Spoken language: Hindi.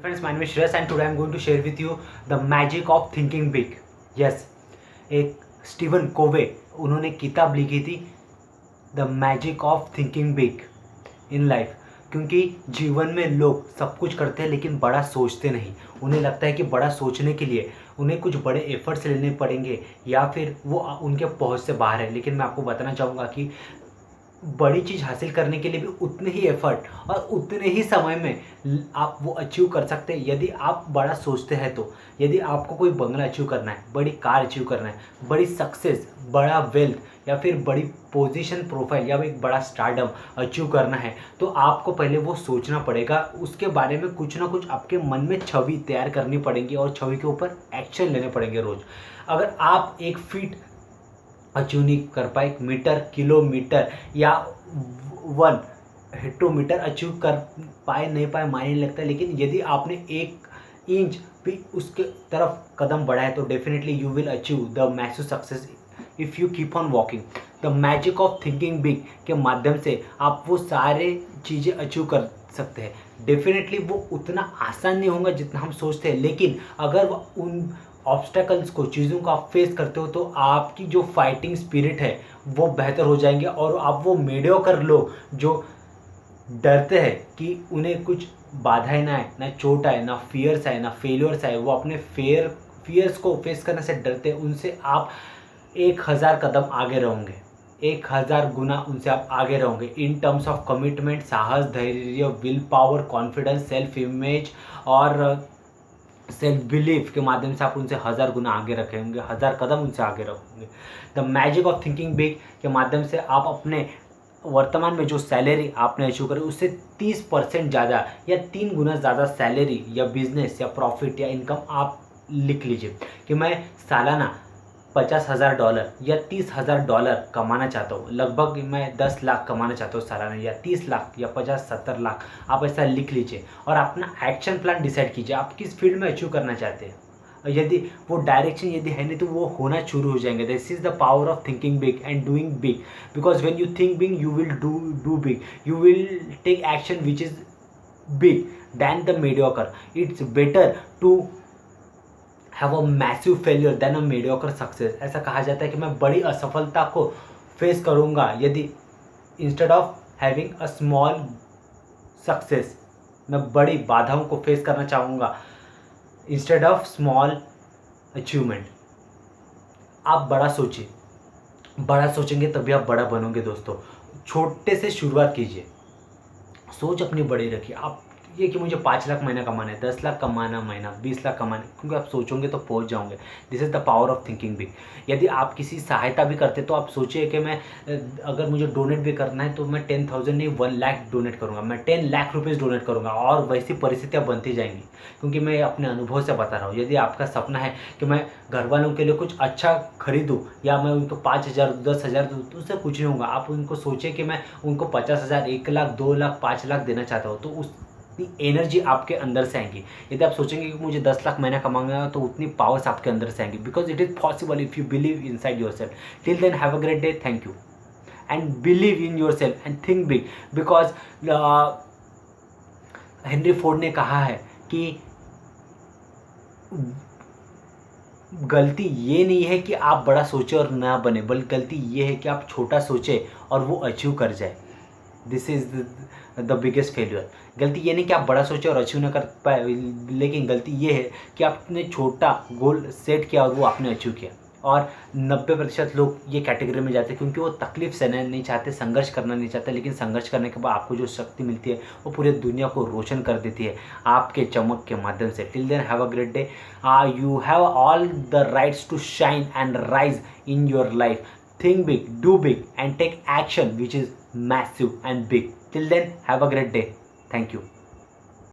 Friends, my name is Shreyas and today I am going to share with you the magic of thinking big. Yes, एक स्टीवन कोवे उन्होंने किताब लिखी थी the magic of thinking big in life. क्योंकि जीवन में लोग सब कुछ करते हैं लेकिन बड़ा सोचते नहीं। उन्हें लगता है कि बड़ा सोचने के लिए उन्हें कुछ बड़े एफर्ट्स लेने पड़ेंगे या फिर वो उनके पहुंच से बाहर है। लेकिन मैं आपको बताना चाहूँगा कि बड़ी चीज़ हासिल करने के लिए भी उतने ही एफर्ट और उतने ही समय में आप वो अचीव कर सकते हैं यदि आप बड़ा सोचते हैं। तो यदि आपको कोई बंगला अचीव करना है, बड़ी कार अचीव करना है, बड़ी सक्सेस, बड़ा वेल्थ या फिर बड़ी पोजीशन प्रोफाइल या एक बड़ा स्टारडम अचीव करना है तो आपको पहले वो सोचना पड़ेगा। उसके बारे में कुछ ना कुछ आपके मन में छवि तैयार करनी पड़ेगी और छवि के ऊपर एक्शन लेने पड़ेंगे रोज़। अगर आप एक फीट अचीव नहीं कर पाए, मीटर, किलोमीटर या 1 हेक्टोमीटर अचीव कर पाए नहीं पाए मायने नहीं लगता, लेकिन यदि आपने 1 इंच भी उसके तरफ कदम बढ़ाया तो definitely you will achieve the massive success if you keep on walking. The magic of thinking big के माध्यम से आप वो सारे चीज़ें अचीव कर सकते हैं। डेफिनेटली वो उतना आसान नहीं होगा जितना हम सोचते हैं, लेकिन अगर उन ऑब्स्टेकल्स को, चीज़ों को आप फेस करते हो तो आपकी जो फाइटिंग स्पिरिट है वो बेहतर हो जाएंगे और आप वो मीडियोकर लोग जो डरते हैं कि उन्हें कुछ बाधाएं ना आए, ना चोट आए, ना फियर्स आए, ना फेलियर्स आए, वो अपने फियर्स को फेस करने से डरते हैं, उनसे आप 1000 कदम आगे रहोगे, 1000 गुना उनसे आप आगे रहोगे इन टर्म्स ऑफ कमिटमेंट, साहस, धैर्य, will power, confidence, self image और सेल्फ बिलीफ के माध्यम से आप उनसे 1000 गुना आगे रखेंगे, 1000 कदम उनसे आगे रखोगे। The magic of thinking big के माध्यम से आप अपने वर्तमान में जो सैलरी आपने अचीव करी उससे 30% ज़्यादा या 3 गुना ज़्यादा सैलरी या बिजनेस या प्रॉफिट या इनकम आप लिख लीजिए कि मैं सालाना $50,000 या $30,000 कमाना चाहता हूँ। लगभग मैं 10 लाख कमाना चाहता हूँ सालाना, या 30 लाख या 50-70 लाख। आप ऐसा लिख लीजिए और अपना एक्शन प्लान डिसाइड कीजिए आप किस फील्ड में अचीव करना चाहते हैं। यदि वो डायरेक्शन यदि है नहीं तो वो होना शुरू हो जाएंगे। This is the power of thinking big and doing big, because when you think big you will do big, you will take action which is big than the mediocre. It's better to have a massive failure than a mediocre success. ऐसा कहा जाता है कि मैं बड़ी असफलता को फेस करूंगा यदि instead of having a small success, मैं बड़ी बाधाओं को फेस करना चाहूँगा इंस्टेड ऑफ स्मॉल अचीवमेंट। आप बड़ा सोचिए, बड़ा सोचेंगे तभी आप बड़ा बनोगे दोस्तों। छोटे से शुरुआत कीजिए, सोच अपनी बड़ी रखिए। आप ये कि मुझे 5 लाख महीना कमाना है, 10 लाख कमाना महीना, 20 लाख कमाना है, क्योंकि आप सोचोगे तो पहुंच जाओगे। This is the power of thinking big. यदि आप किसी सहायता भी करते तो आप सोचिए कि मैं अगर मुझे डोनेट भी करना है तो मैं 10,000 नहीं 1 लाख डोनेट करूँगा, मैं 10 लाख रुपीज़ डोनेट करूँगा। और वैसी परिस्थितियाँ बनती जाएंगी, क्योंकि मैं अपने अनुभव से बता रहा हूँ। यदि आपका सपना है कि मैं घर वालों के लिए कुछ अच्छा खरीदूँ या मैं उनको 5,000 10,000 दूँ तो उससे कुछ नहीं होगा। आप उनको सोचिए कि मैं उनको 50,000, 1 लाख, 2 लाख, 5 लाख देना चाहता हूँ, तो उस एनर्जी आपके अंदर से आएंगी। यदि आप सोचेंगे कि मुझे 10 लाख महीना कमाऊंगा तो उतनी पावर्स आपके अंदर से आएंगी, because it is possible if you believe inside yourself. Till then have a great day, thank you and believe in yourself and think big, because Henry Ford ने कहा है कि गलती ये नहीं है कि आप बड़ा सोचे और ना बने, बल्कि गलती ये है कि आप छोटा सोचे और वो अचीव कर जाए। This is the biggest failure. गलती ये नहीं कि आप बड़ा सोचे और अचीव ना कर पाए, लेकिन गलती ये है कि आपने छोटा गोल सेट किया और वो आपने अचीव किया। और 90% लोग ये कैटेगरी में जाते हैं क्योंकि वो तकलीफ सहना नहीं चाहते, संघर्ष करना नहीं चाहते, लेकिन संघर्ष करने के बाद आपको जो शक्ति मिलती है वो पूरी दुनिया को रोशन कर देती है आपके चमक के माध्यम से। Till then have a great day. You have all the rights to shine and rise in your life. Think big, do big, and take action which is massive and big. Till then, have a great day. Thank you.